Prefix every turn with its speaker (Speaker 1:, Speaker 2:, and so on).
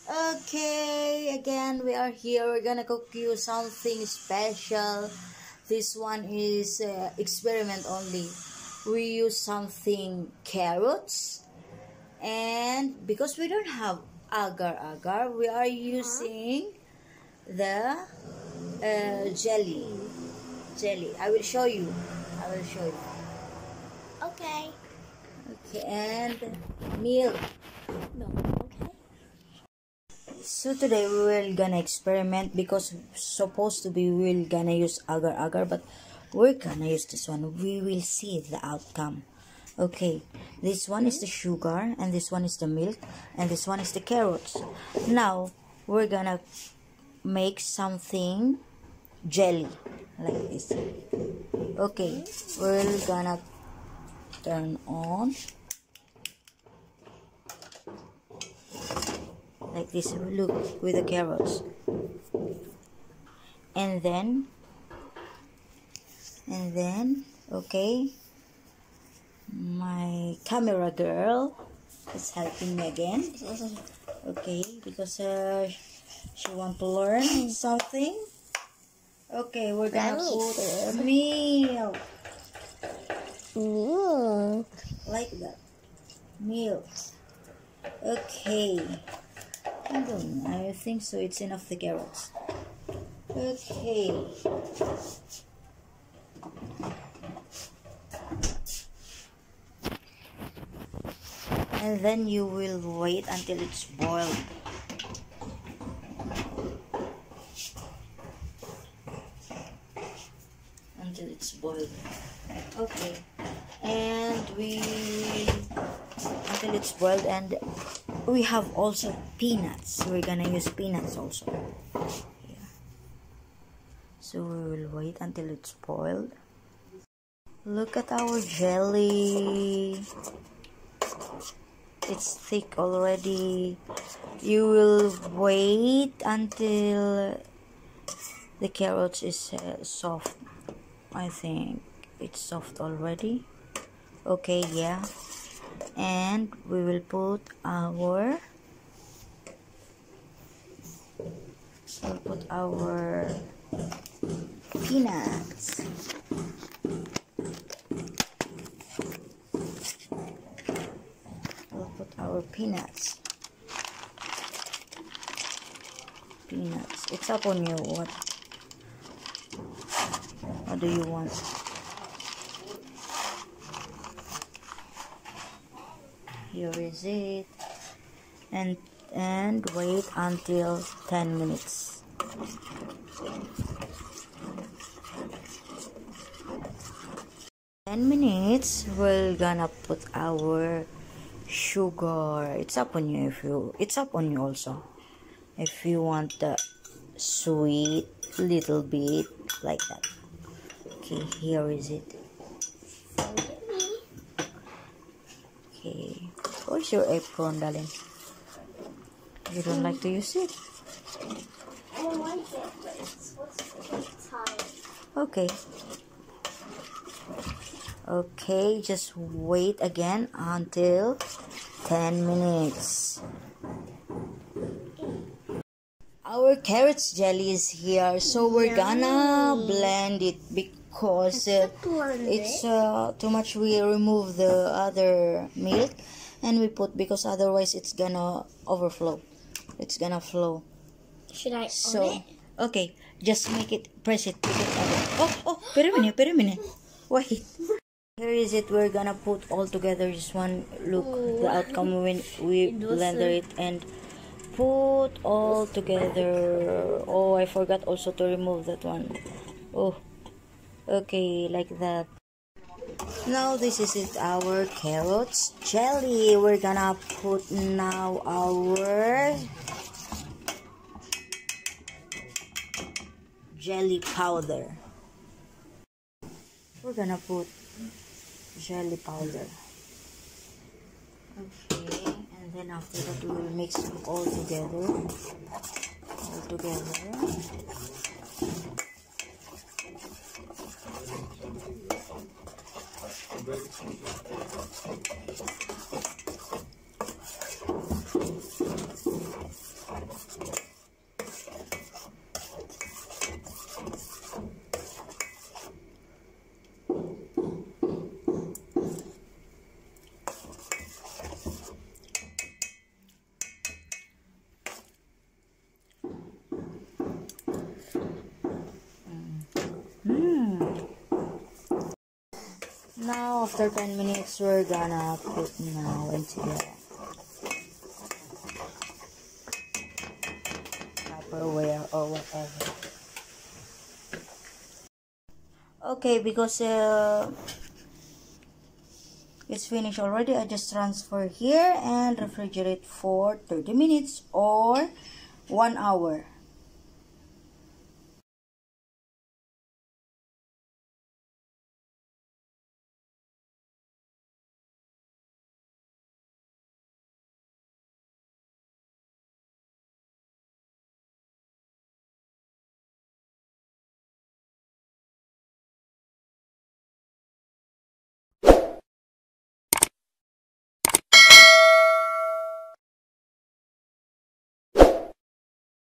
Speaker 1: Okay, again we are here. We're gonna cook you something special. This one is experiment only. We use something carrots, and because we don't have agar, we are using the jelly. I will show you.
Speaker 2: Okay.
Speaker 1: Okay, and milk.
Speaker 2: No. Okay.
Speaker 1: So today we will gonna experiment because supposed to be we will gonna use agar, but we're gonna use this one. We will see the outcome. Okay, this one is the sugar, and this one is the milk, and this one is the carrots. Now we're gonna make something jelly like this. Okay, we're gonna turn on like this. Look, with the carrots, and then okay, my camera girl is helping me again. Okay, because she want to learn something. Okay, we're gonna put milk like that. Milk. Okay, I don't know, I think so it's enough, the carrots. Okay, and then you will wait until it's boiled. Okay, and until it's boiled, and we have also peanuts. We're gonna use peanuts also here. So we will wait until it's boiled. Look at our jelly. It's thick already. You will wait until the carrots is soft. I think it's soft already. Okay, yeah. And we will put our peanuts. We'll put our peanuts. It's up on you. What do you want? Here is it. And wait until 10 minutes. We're gonna put our sugar. It's up on you also. If you want the sweet little bit like that. Okay, here is it. Okay, where's your apron, darling? You don't like to use it?
Speaker 2: I don't like it, but it's supposed to take time.
Speaker 1: Okay. Okay, just wait again until 10 minutes. Our carrots jelly is here, so we're gonna blend it because it's too much. We remove the other milk and we put, because otherwise it's gonna overflow. It's gonna flow.
Speaker 2: Should I
Speaker 1: So
Speaker 2: own it?
Speaker 1: okay, just make it, press it. Oh, wait a minute. Wait. Here is it. We're gonna put all together this one. Look, the outcome when we blender it and put all together. Oh, I forgot also to remove that one. Oh, okay, like that. Now this is it, our carrots jelly. We're gonna put now our jelly powder. We're gonna put jelly powder. Okay, and then after that we will mix it all together. Now after 10 minutes, we're gonna put now into the Tupperware or whatever. Okay, because it's finished already, I just transfer here and refrigerate for 30 minutes or 1 hour.